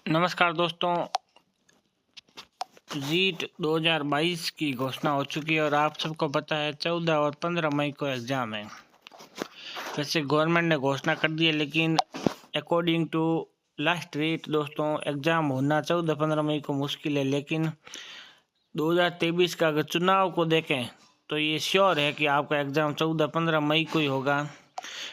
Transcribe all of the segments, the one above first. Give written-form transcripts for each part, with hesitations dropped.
नमस्कार दोस्तों, रीट 2022 की घोषणा हो चुकी है और आप सबको पता है 14 और 15 मई को एग्ज़ाम है। वैसे गवर्नमेंट ने घोषणा कर दी है, लेकिन अकॉर्डिंग टू लास्ट रीट दोस्तों एग्ज़ाम होना 14-15 मई को मुश्किल है। लेकिन 2023 का अगर चुनाव को देखें तो ये श्योर है कि आपका एग्ज़ाम 14-15 मई को ही होगा।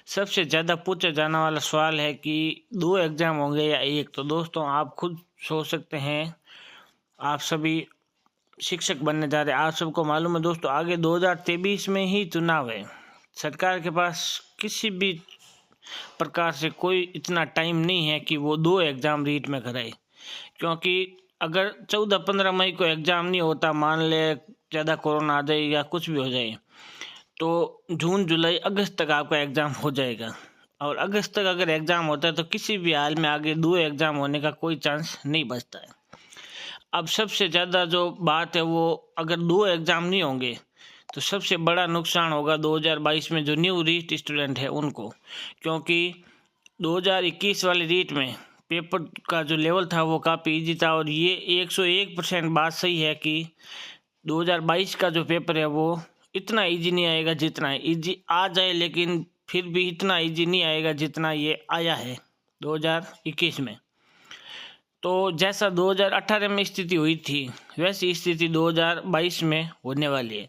सबसे ज़्यादा पूछा जाने वाला सवाल है कि 2 एग्ज़ाम होंगे या एक। तो दोस्तों आप खुद सोच सकते हैं, आप सभी शिक्षक बनने जा रहे हैं। आप सबको मालूम है दोस्तों, आगे 2023 में ही चुनाव है। सरकार के पास किसी भी प्रकार से कोई इतना टाइम नहीं है कि वो 2 एग्ज़ाम रीट में कराए, क्योंकि अगर 14-15 मई को एग्ज़ाम नहीं होता, मान ले ज़्यादा कोरोना आ जाए या कुछ भी हो जाए, तो जून जुलाई अगस्त तक आपका एग्ज़ाम हो जाएगा। और अगस्त तक अगर एग्ज़ाम होता है तो किसी भी हाल में आगे 2 एग्ज़ाम होने का कोई चांस नहीं बचता है। अब सबसे ज़्यादा जो बात है वो, अगर 2 एग्ज़ाम नहीं होंगे तो सबसे बड़ा नुकसान होगा 2022 में जो न्यू रीट स्टूडेंट है उनको, क्योंकि 2021 वाले रीट में पेपर का जो लेवल था वो काफ़ी ईजी था। और ये 101% बात सही है कि 2022 का जो पेपर है वो इतना ईजी नहीं आएगा जितना ईजी आ जाए, लेकिन फिर भी इतना ईजी नहीं आएगा जितना ये आया है 2021 में। तो जैसा 2018 में स्थिति हुई थी वैसी स्थिति 2022 में होने वाली है।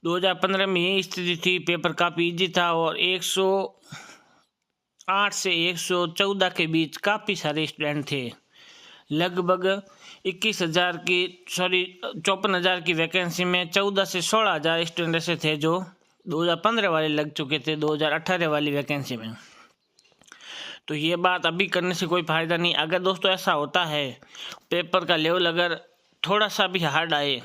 2015 में यही स्थिति थी, पेपर काफ़ी ईजी था और 108 से 114 के बीच काफ़ी सारे स्टूडेंट थे। लगभग 54,000 की वैकेंसी में 14 से 16,000 स्टूडेंट ऐसे थे जो 2015 वाले लग चुके थे 2018 वाली वैकेंसी में। तो ये बात अभी करने से कोई फ़ायदा नहीं। अगर दोस्तों ऐसा होता है, पेपर का लेवल अगर थोड़ा सा भी हार्ड आए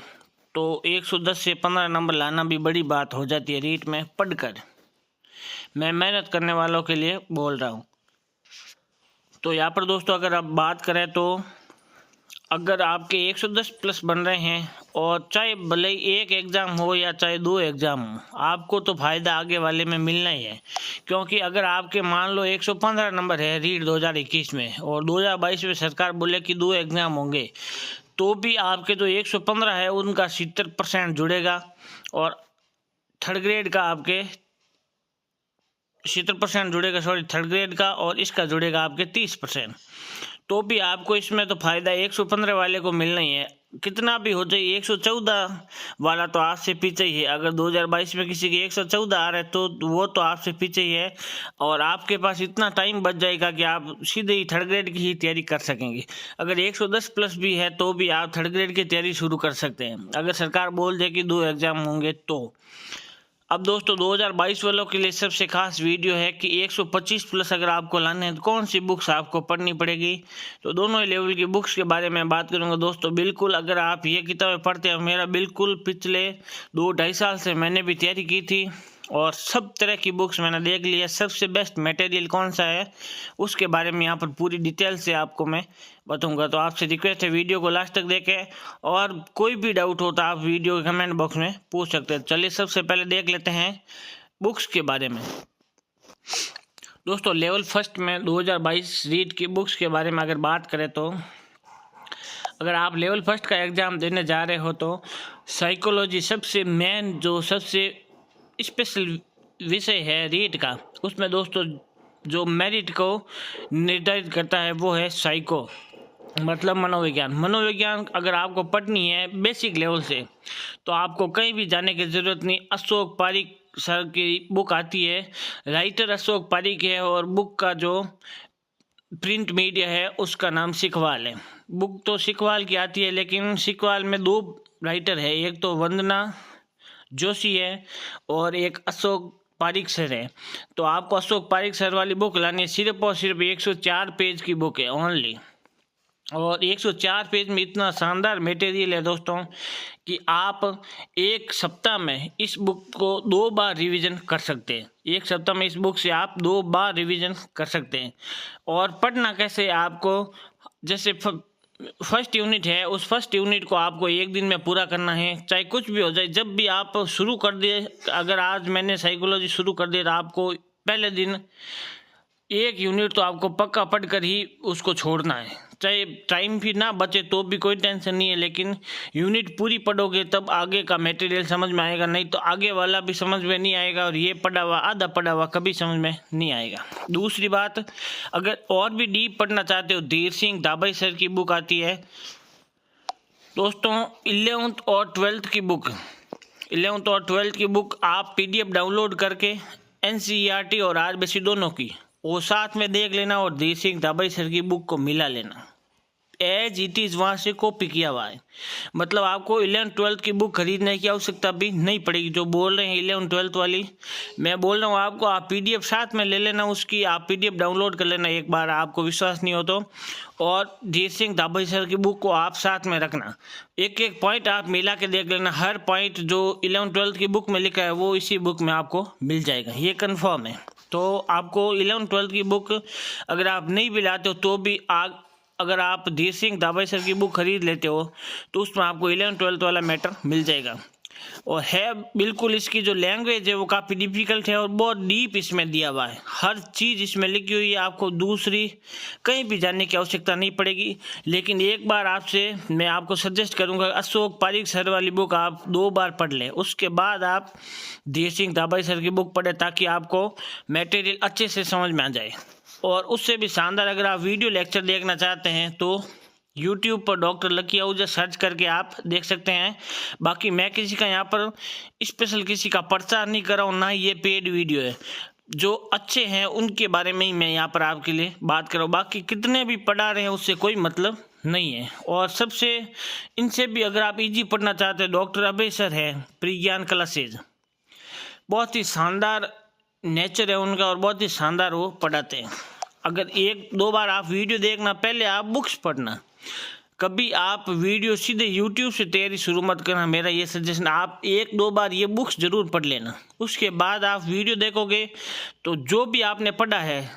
तो 110 से 15 नंबर लाना भी बड़ी बात हो जाती है रीट में पढ़कर। मैं मेहनत करने वालों के लिए बोल रहा हूँ। तो यहाँ पर दोस्तों अगर आप बात करें तो अगर आपके 110 प्लस बन रहे हैं, और चाहे भले ही एक एग्ज़ाम हो या चाहे 2 एग्ज़ाम हो, आपको तो फ़ायदा आगे वाले में मिलना ही है। क्योंकि अगर आपके मान लो 115 नंबर है रीट 2021 में और 2022 में सरकार बोले कि 2 एग्ज़ाम होंगे, तो भी आपके जो 115 है उनका 70% जुड़ेगा और थर्ड ग्रेड का आपके 70% जुड़ेगा, थर्ड ग्रेड का, और इसका जुड़ेगा आपके 30%। तो भी आपको इसमें तो फ़ायदा 115 वाले को मिलना ही है। कितना भी हो जाए, 114 वाला तो आपसे पीछे ही है। अगर 2022 में किसी के 114 आ रहे तो वो तो आपसे पीछे ही है, और आपके पास इतना टाइम बच जाएगा कि आप सीधे ही थर्ड ग्रेड की ही तैयारी कर सकेंगे। अगर 110 प्लस भी है तो भी आप थर्ड ग्रेड की तैयारी शुरू कर सकते हैं, अगर सरकार बोल दे कि 2 एग्ज़ाम होंगे तो। अब दोस्तों 2022 वालों के लिए सबसे खास वीडियो है कि 125 प्लस अगर आपको लाने हैं तो कौन सी बुक्स आपको पढ़नी पड़ेगी। तो दोनों ही लेवल की बुक्स के बारे में बात करूंगा दोस्तों। बिल्कुल अगर आप ये किताबें पढ़ते हैं, मेरा बिल्कुल पिछले 2-2.5 साल से मैंने भी तैयारी की थी और सब तरह की बुक्स मैंने देख ली है। सबसे बेस्ट मटेरियल कौन सा है उसके बारे में यहाँ पर पूरी डिटेल से आपको मैं बताऊंगा। तो आपसे रिक्वेस्ट है वीडियो को लास्ट तक देखें, और कोई भी डाउट हो तो आप वीडियो के कमेंट बॉक्स में पूछ सकते हैं। चलिए सबसे पहले देख लेते हैं बुक्स के बारे में। दोस्तों लेवल फर्स्ट में 2022 रीट की बुक्स के बारे में अगर बात करें तो अगर आप लेवल फर्स्ट का एग्ज़ाम देने जा रहे हो तो साइकोलॉजी सबसे मेन, जो सबसे स्पेशल विषय है रीट का, उसमें दोस्तों जो मेरिट को निर्धारित करता है वो है साइको, मतलब मनोविज्ञान। मनोविज्ञान अगर आपको पढ़नी है बेसिक लेवल से तो आपको कहीं भी जाने की ज़रूरत नहीं। अशोक पारिक सर की बुक आती है, राइटर अशोक पारिक है, और बुक का जो प्रिंट मीडिया है उसका नाम सिखवाल है। बुक तो सिखवाल की आती है, लेकिन सिखवाल में 2 राइटर है, एक तो वंदना जोशी है और एक अशोक पारिक सर है। तो आपको अशोक पारिक सर वाली बुक लानी है। सिर्फ और सिर्फ 104 पेज की बुक है ओनली, और 104 पेज में इतना शानदार मटेरियल है दोस्तों कि आप एक सप्ताह में इस बुक को 2 बार रिवीजन कर सकते हैं। एक सप्ताह में इस बुक से आप 2 बार रिवीजन कर सकते हैं। और पढ़ना कैसे, आपको जैसे फर्स्ट यूनिट है, उस फर्स्ट यूनिट को आपको एक दिन में पूरा करना है, चाहे कुछ भी हो जाए। जब भी आप शुरू कर दिए, अगर आज मैंने साइकोलॉजी शुरू कर दी तो आपको पहले दिन 1 यूनिट तो आपको पक्का पढ़कर ही उसको छोड़ना है। चाहे टाइम भी ना बचे तो भी कोई टेंशन नहीं है, लेकिन यूनिट पूरी पढ़ोगे तब आगे का मटेरियल समझ में आएगा, नहीं तो आगे वाला भी समझ में नहीं आएगा और ये पढ़ा हुआ आधा पढ़ा हुआ कभी समझ में नहीं आएगा। दूसरी बात, अगर और भी डीप पढ़ना चाहते हो, धीर सिंह दाभाई सर की बुक आती है दोस्तों 11th और 12th की बुक। 11th और 12th की बुक आप PDF डाउनलोड करके NCERT और RBC दोनों की वो साथ में देख लेना और धीर सिंह दाभाई सर की बुक को मिला लेना, एज इट इज़ वहाँ से कॉपी किया हुआ है। मतलब आपको 11th 12th की बुक खरीदने की आवश्यकता भी नहीं पड़ेगी। जो बोल रहे हैं 11th 12th वाली, मैं बोल रहा हूँ आपको, आप PDF साथ में ले लेना उसकी, आप PDF डाउनलोड कर लेना एक बार, आपको विश्वास नहीं हो तो। और धीर सिंह दाभाई सर की बुक को आप साथ में रखना, एक एक पॉइंट आप मिला के देख लेना। हर पॉइंट जो 11th 12th की बुक में लिखा है वो इसी बुक में आपको मिल जाएगा, ये कन्फर्म है। तो आपको 11th 12th की बुक अगर आप नहीं भी लाते हो तो भी अगर आप धीर सिंह दाभाई सर की बुक खरीद लेते हो तो उसमें आपको 11th 12th वाला मैटर मिल जाएगा। और है बिल्कुल, इसकी जो लैंग्वेज है वो काफ़ी डिफिकल्ट है और बहुत डीप इसमें दिया हुआ है, हर चीज़ इसमें लिखी हुई है, आपको दूसरी कहीं भी जानने की आवश्यकता नहीं पड़ेगी। लेकिन एक बार मैं आपको सजेस्ट करूंगा, अशोक पारिक सर वाली बुक आप 2 बार पढ़ लें, उसके बाद आप धीर सिंह दाभाई सर की बुक पढ़ें, ताकि आपको मटेरियल अच्छे से समझ में आ जाए। और उससे भी शानदार अगर आप वीडियो लेक्चर देखना चाहते हैं तो YouTube पर डॉक्टर लकी आहूजा सर्च करके आप देख सकते हैं। बाकी मैं किसी का यहाँ पर स्पेशल किसी का प्रचार नहीं कर रहा हूँ, ना ये पेड वीडियो है। जो अच्छे हैं उनके बारे में ही मैं यहाँ पर आपके लिए बात कर रहा हूँ, बाकी कितने भी पढ़ा रहे हैं उससे कोई मतलब नहीं है। और सबसे इनसे भी अगर आप इजी पढ़ना चाहते हैं, डॉक्टर अभय सर है, प्रज्ञान क्लासेज, बहुत ही शानदार नेचर है उनका और बहुत ही शानदार वो पढ़ाते हैं। अगर 1-2 बार आप वीडियो देखना, पहले आप बुक्स पढ़ना, कभी आप वीडियो सीधे YouTube से तैयारी शुरू मत करना, मेरा ये सजेशन। आप 1-2 बार ये बुक्स ज़रूर पढ़ लेना, उसके बाद आप वीडियो देखोगे तो जो भी आपने पढ़ा है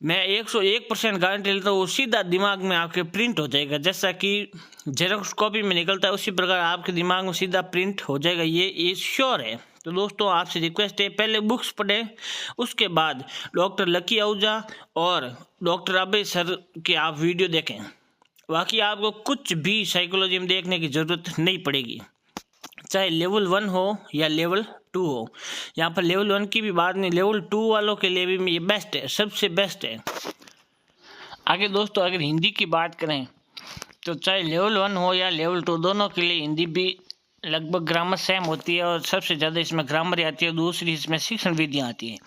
मैं 101% गारंटी लेता हूँ वो सीधा दिमाग में आपके प्रिंट हो जाएगा। जैसा कि जेरोक्स कॉपी में निकलता है उसी प्रकार आपके दिमाग में सीधा प्रिंट हो जाएगा, ये श्योर है। तो दोस्तों आपसे रिक्वेस्ट है, पहले बुक्स पढ़ें, उसके बाद डॉक्टर लकी आहूजा और डॉक्टर अभय सर के आप वीडियो देखें। बाकी आपको कुछ भी साइकोलॉजी में देखने की ज़रूरत नहीं पड़ेगी, चाहे लेवल 1 हो या लेवल 2 हो। यहाँ पर लेवल 1 की भी बात नहीं, लेवल 2 वालों के लिए भी ये बेस्ट है, सबसे बेस्ट है। आगे दोस्तों अगर हिंदी की बात करें तो चाहे लेवल 1 हो या लेवल 2, दोनों के लिए हिंदी भी लगभग ग्रामर सेम होती है और सबसे ज़्यादा इसमें ग्रामर आती है, दूसरी इसमें शिक्षण विधियाँ आती हैं।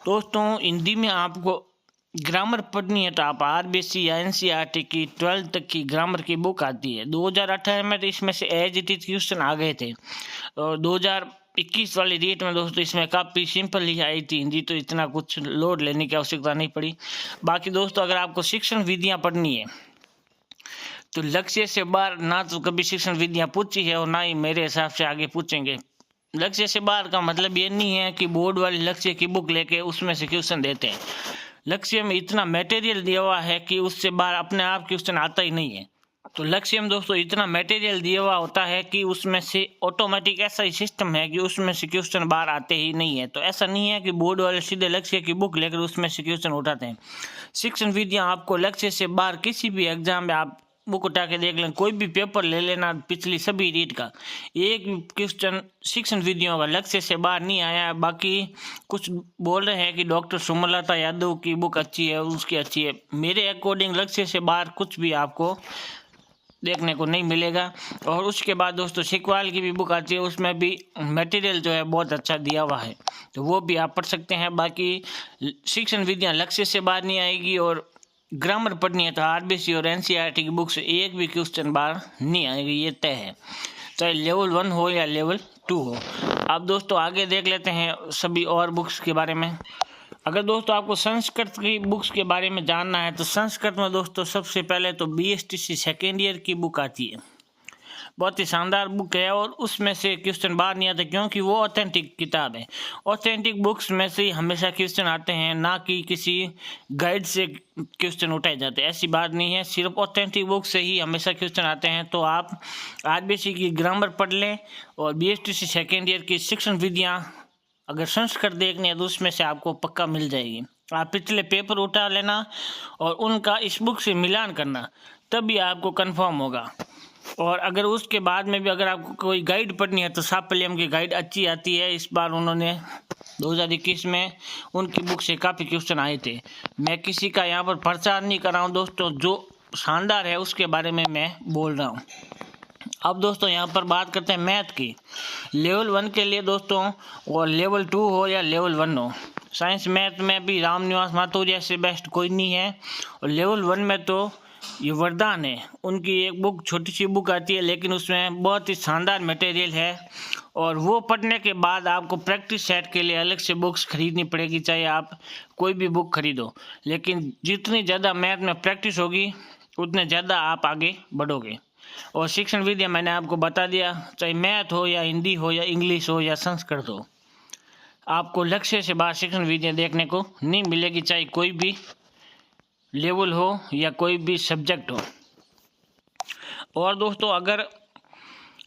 दोस्तों हिंदी में आपको ग्रामर पढ़नी है तो आप RBC या NCERT की 12th तक की ग्रामर की बुक आती है। 2018 में तो इसमें से एज इट इज क्वेश्चन आ गए थे और 2021 वाली रीट में दोस्तों इसमें काफ़ी सिंपल ही आई थी हिंदी, तो इतना कुछ लोड लेने की आवश्यकता नहीं पड़ी। बाकी दोस्तों अगर आपको शिक्षण विधियाँ पढ़नी है तो लक्ष्य से बाहर ना तो कभी शिक्षण विधियाँ पूछी है और ना ही मेरे हिसाब से आगे पूछेंगे। लक्ष्य से बाहर का मतलब ये नहीं है कि बोर्ड वाली लक्ष्य की बुक लेके उसमें से क्वेश्चन देते हैं। लक्ष्य में इतना मटेरियल दिया हुआ है कि उससे बाहर अपने आप क्वेश्चन आता ही नहीं है। तो लक्ष्य में दोस्तों इतना मटेरियल दिया हुआ होता है कि उसमें से ऑटोमेटिक ऐसा ही सिस्टम है कि उसमें से क्वेश्चन बाहर आते ही नहीं है। तो ऐसा नहीं है कि बोर्ड वाले सीधे लक्ष्य की बुक लेकर उसमें से क्वेश्चन उठाते हैं। शिक्षण विधियाँ आपको लक्ष्य से बाहर किसी भी एग्जाम में आप बुक उठा के देख लें, कोई भी पेपर ले लेना पिछली सभी रीड का, एक क्वेश्चन शिक्षण विधियों का लक्ष्य से बाहर नहीं आया। बाकी कुछ बोल रहे हैं कि डॉक्टर सुमलता यादव की बुक अच्छी है, उसकी अच्छी है, मेरे अकॉर्डिंग लक्ष्य से बाहर कुछ भी आपको देखने को नहीं मिलेगा। और उसके बाद दोस्तों सिकवाल की भी बुक आती है, उसमें भी मटेरियल जो है बहुत अच्छा दिया हुआ है, तो वो भी आप पढ़ सकते हैं। बाकी शिक्षण विधियाँ लक्ष्य से बाहर नहीं आएगी और ग्रामर पढ़नी है तो RBC और NCERT की बुक से एक भी क्वेश्चन बाहर नहीं आएगी, ये तय है, चाहे लेवल 1 हो या लेवल 2 हो। अब दोस्तों आगे देख लेते हैं सभी और बुक्स के बारे में। अगर दोस्तों आपको संस्कृत की बुक्स के बारे में जानना है तो संस्कृत में दोस्तों सबसे पहले तो BSTC सेकेंड ईयर की बुक आती है, बहुत ही शानदार बुक है और उसमें से क्वेश्चन बाहर नहीं आते क्योंकि वो ऑथेंटिक किताब है। ऑथेंटिक बुक्स में से हमेशा क्वेश्चन आते हैं, ना कि किसी गाइड से क्वेश्चन उठाए जाते हैं, ऐसी बात नहीं है, सिर्फ ऑथेंटिक बुक से ही हमेशा क्वेश्चन आते हैं। तो आप RBC की ग्रामर पढ़ लें और BSTC सेकेंड ईयर की शिक्षण विधियाँ अगर संस्कृत देखनी है तो उसमें से आपको पक्का मिल जाएगी। आप पिछले पेपर उठा लेना और उनका इस बुक से मिलान करना, तभी आपको कंफर्म होगा। और अगर उसके बाद में भी अगर आपको कोई गाइड पढ़नी है तो साफल्यम की गाइड अच्छी आती है। इस बार उन्होंने 2021 में उनकी बुक से काफ़ी क्वेश्चन आए थे। मैं किसी का यहाँ पर प्रचार नहीं कर रहा हूँ दोस्तों, जो शानदार है उसके बारे में मैं बोल रहा हूँ। अब दोस्तों यहाँ पर बात करते हैं मैथ की। लेवल 1 के लिए दोस्तों, और लेवल 2 हो या लेवल 1 हो, साइंस मैथ में भी रामनिवास माथुरिया से बेस्ट कोई नहीं है। और लेवल 1 में तो ये वरदान है, उनकी एक बुक छोटी सी बुक आती है लेकिन उसमें बहुत ही शानदार मटेरियल है। और वो पढ़ने के बाद आपको प्रैक्टिस सेट के लिए अलग से बुक्स खरीदनी पड़ेगी, चाहे आप कोई भी बुक खरीदो। लेकिन जितनी ज़्यादा मैथ में प्रैक्टिस होगी उतने ज़्यादा आप आगे बढ़ोगे। और शिक्षण विद्या मैंने आपको बता दिया, चाहे मैथ हो या हिंदी हो या इंग्लिश हो या संस्कृत हो, आपको लक्ष्य से बाहर शिक्षण विद्या देखने को नहीं मिलेगी, चाहे कोई भी लेवल हो या कोई भी सब्जेक्ट हो। और दोस्तों अगर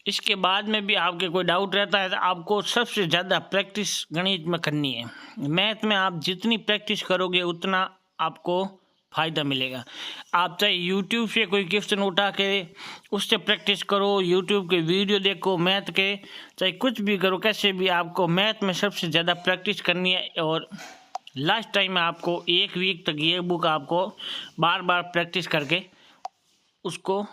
इसके बाद में भी आपके कोई डाउट रहता है तो आपको सबसे ज़्यादा प्रैक्टिस गणित में करनी है। मैथ में आप जितनी प्रैक्टिस करोगे उतना आपको फ़ायदा मिलेगा। आप चाहे यूट्यूब से कोई क्वेश्चन उठा के उससे प्रैक्टिस करो, यूट्यूब के वीडियो देखो मैथ के, चाहे कुछ भी करो, कैसे भी आपको मैथ में सबसे ज़्यादा प्रैक्टिस करनी है। और लास्ट टाइम में आपको 1 वीक तक ये बुक आपको बार बार प्रैक्टिस करके उसको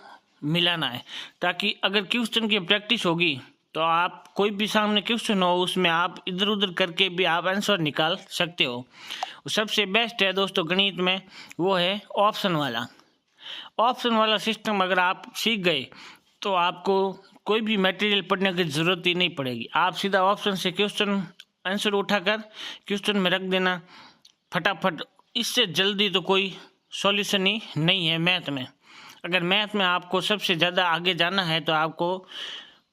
मिलाना है, ताकि अगर क्वेश्चन की प्रैक्टिस होगी तो आप कोई भी सामने क्वेश्चन हो उसमें आप इधर उधर करके भी आप आंसर निकाल सकते हो। सबसे बेस्ट है दोस्तों गणित में वो है ऑप्शन वाला सिस्टम। अगर आप सीख गए तो आपको कोई भी मटेरियल पढ़ने की ज़रूरत ही नहीं पड़ेगी। आप सीधा ऑप्शन से क्वेश्चन आंसर उठाकर क्वेश्चन में रख देना फटाफट। इससे जल्दी तो कोई सॉल्यूशन ही नहीं है मैथ में। अगर मैथ में आपको सबसे ज़्यादा आगे जाना है तो आपको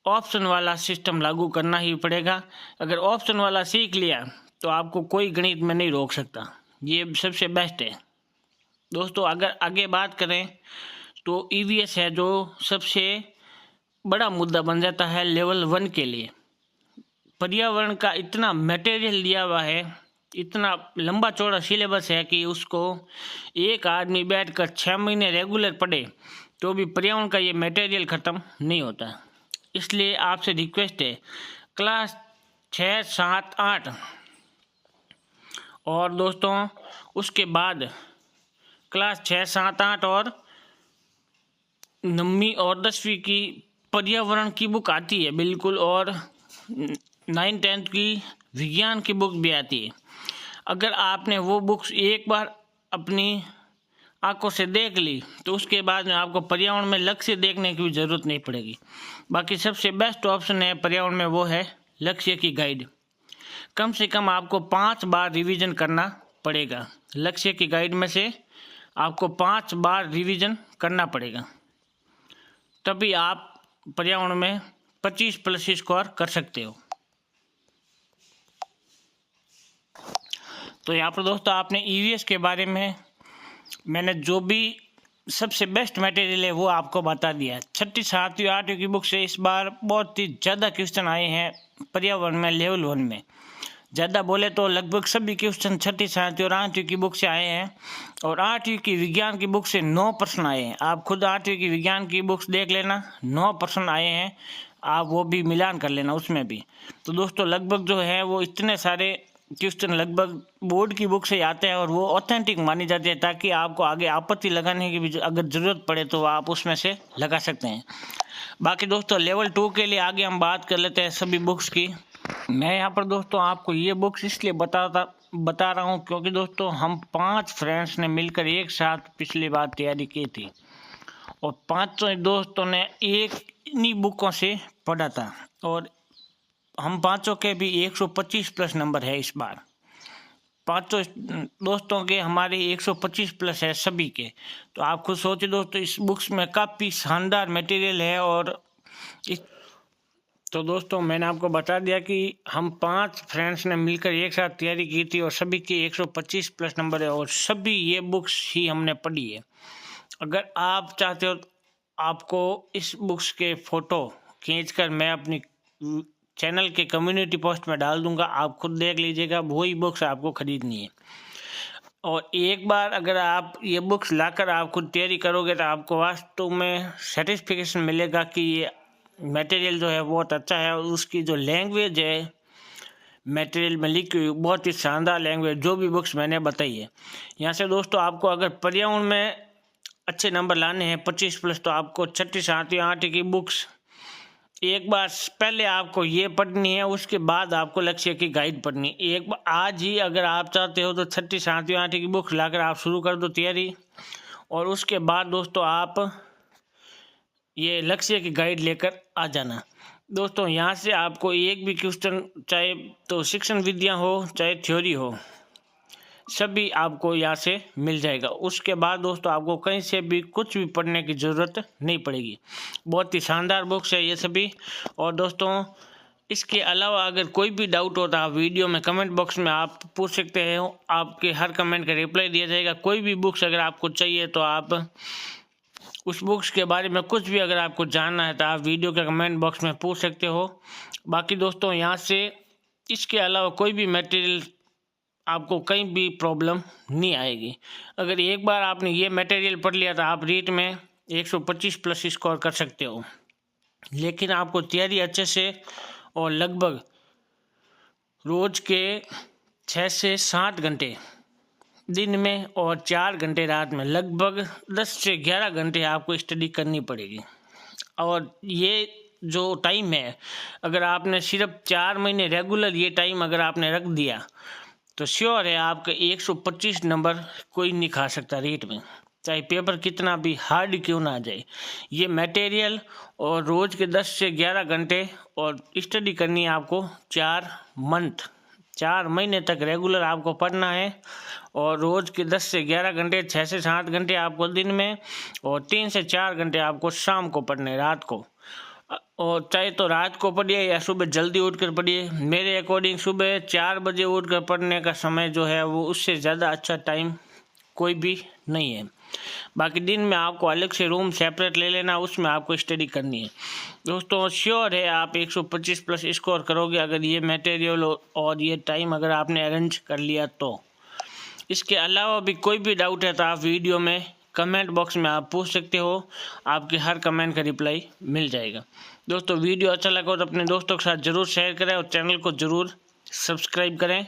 ऑप्शन वाला सिस्टम लागू करना ही पड़ेगा। अगर ऑप्शन वाला सीख लिया तो आपको कोई गणित में नहीं रोक सकता, ये सबसे बेस्ट है दोस्तों। अगर आगे बात करें तो ईवीएस है जो सबसे बड़ा मुद्दा बन जाता है लेवल 1 के लिए। पर्यावरण का इतना मटेरियल दिया हुआ है, इतना लंबा चौड़ा सिलेबस है कि उसको एक आदमी बैठकर 6 महीने रेगुलर पढ़े तो भी पर्यावरण का ये मटेरियल ख़त्म नहीं होता। इसलिए आपसे रिक्वेस्ट है क्लास 6, 7, 8 और दोस्तों उसके बाद क्लास 6, 7, 8 और 9वीं और 10वीं की पर्यावरण की बुक आती है बिल्कुल, और 9, 10 की विज्ञान की बुक भी आती है। अगर आपने वो बुक्स एक बार अपनी आंखों से देख ली तो उसके बाद में आपको पर्यावरण में लक्ष्य देखने की भी ज़रूरत नहीं पड़ेगी। बाकी सबसे बेस्ट ऑप्शन है पर्यावरण में वो है लक्ष्य की गाइड। कम से कम आपको 5 बार रिवीजन करना पड़ेगा। लक्ष्य की गाइड में से आपको 5 बार रिवीजन करना पड़ेगा, तभी आप पर्यावरण में 25+ स्कोर कर सकते हो। तो यहाँ पर दोस्तों आपने ईवीएस के बारे में मैंने जो भी सबसे बेस्ट मटेरियल है वो आपको बता दिया है। 6ठी, 7वीं, 8वीं की बुक से इस बार बहुत ही ज़्यादा क्वेश्चन आए हैं पर्यावरण में लेवल 1 में। ज़्यादा बोले तो लगभग सभी क्वेश्चन 6ठी, 7वीं और 8वीं की बुक से आए हैं। और 8वीं की विज्ञान की बुक से 9 प्रश्न आए हैं। आप खुद 8वीं की विज्ञान की बुक्स देख लेना, 9 प्रश्न आए हैं, आप वो भी मिलान कर लेना उसमें भी। तो दोस्तों लगभग जो है वो इतने सारे क्वेश्चन लगभग बोर्ड की बुक से आते हैं और वो ऑथेंटिक मानी जाती है, ताकि आपको आगे आपत्ति लगाने की भी अगर ज़रूरत पड़े तो आप उसमें से लगा सकते हैं। बाकी दोस्तों लेवल 2 के लिए आगे हम बात कर लेते हैं सभी बुक्स की। मैं यहाँ पर दोस्तों आपको ये बुक्स इसलिए बता रहा हूँ क्योंकि दोस्तों हम 5 फ्रेंड्स ने मिलकर एक साथ पिछली बार तैयारी की थी और 5 दोस्तों ने एक इन्हीं बुकों से पढ़ा था और हम 5 के भी 125+ नंबर है इस बार। 5 दोस्तों के हमारे 125+ है सभी के। तो आप खुद सोचिए दोस्तों, इस बुक्स में काफ़ी शानदार मटेरियल है। और तो दोस्तों मैंने आपको बता दिया कि हम 5 फ्रेंड्स ने मिलकर एक साथ तैयारी की थी और सभी के 125+ नंबर है और सभी ये बुक्स ही हमने पढ़ी है। अगर आप चाहते हो आपको इस बुक्स के फ़ोटो खींचकर मैं अपनी चैनल के कम्युनिटी पोस्ट में डाल दूंगा, आप खुद देख लीजिएगा, वही बुक्स आपको खरीदनी है। और एक बार अगर आप ये बुक्स लाकर आप खुद तैयारी करोगे तो आपको वास्तव में सेटिस्फिकेशन मिलेगा कि ये मटेरियल जो है बहुत अच्छा है, और उसकी जो लैंग्वेज है मटेरियल में लिखी हुई बहुत ही शानदार लैंग्वेज, जो भी बुक्स मैंने बताई है। यहाँ से दोस्तों आपको अगर पर्यावरण में अच्छे नंबर लाने हैं 25+ तो आपको 6ठी 7वीं 8वीं की बुक्स एक बार पहले आपको ये पढ़नी है, उसके बाद आपको लक्ष्य की गाइड पढ़नी। एक बार आज ही अगर आप चाहते हो तो 6ठी 7वीं 8वीं की बुक्स लाकर आप शुरू कर दो तैयारी, और उसके बाद दोस्तों आप ये लक्ष्य की गाइड लेकर आ जाना। दोस्तों यहाँ से आपको एक भी क्वेश्चन, चाहे तो शिक्षण विद्या हो चाहे थ्योरी हो, सभी आपको यहाँ से मिल जाएगा। उसके बाद दोस्तों आपको कहीं से भी कुछ भी पढ़ने की ज़रूरत नहीं पड़ेगी। बहुत ही शानदार बुक्स है ये सभी। और दोस्तों इसके अलावा अगर कोई भी डाउट हो तो आप वीडियो में कमेंट बॉक्स में आप पूछ सकते हैं, आपके हर कमेंट का रिप्लाई दिया जाएगा। कोई भी बुक्स अगर आपको चाहिए तो आप उस बुक्स के बारे में कुछ भी अगर आपको जानना है तो आप वीडियो के कमेंट बॉक्स में पूछ सकते हो। बाकी दोस्तों यहाँ से इसके अलावा कोई भी मटेरियल आपको कहीं भी प्रॉब्लम नहीं आएगी। अगर एक बार आपने ये मटेरियल पढ़ लिया तो आप रीट में 125+ स्कोर कर सकते हो। लेकिन आपको तैयारी अच्छे से और लगभग रोज़ के 6 से 7 घंटे दिन में और 4 घंटे रात में, लगभग 10 से 11 घंटे आपको स्टडी करनी पड़ेगी। और ये जो टाइम है, अगर आपने सिर्फ 4 महीने रेगुलर ये टाइम अगर आपने रख दिया तो श्योर है आपके 125 नंबर कोई नहीं खा सकता रीट में, चाहे पेपर कितना भी हार्ड क्यों ना आ जाए। ये मटेरियल और रोज़ के 10 से 11 घंटे और स्टडी करनी है आपको 4 महीने तक रेगुलर आपको पढ़ना है। और रोज़ के 10 से 11 घंटे, 6 से 7 घंटे आपको दिन में और 3 से 4 घंटे आपको शाम को पढ़ने, रात को। और चाहे तो रात को पढ़िए या सुबह जल्दी उठकर पढ़िए। मेरे अकॉर्डिंग सुबह 4 बजे उठकर पढ़ने का समय जो है वो उससे ज़्यादा अच्छा टाइम कोई भी नहीं है। बाकी दिन में आपको अलग से रूम सेपरेट ले लेना, उसमें आपको स्टडी करनी है। दोस्तों श्योर है आप 125+ स्कोर करोगे अगर ये मटेरियल और ये टाइम अगर आपने अरेंज कर लिया तो। इसके अलावा भी कोई भी डाउट है तो आप वीडियो में कमेंट बॉक्स में आप पूछ सकते हो, आपके हर कमेंट का रिप्लाई मिल जाएगा। दोस्तों वीडियो अच्छा लगा तो अपने दोस्तों के साथ ज़रूर शेयर करें और चैनल को ज़रूर सब्सक्राइब करें।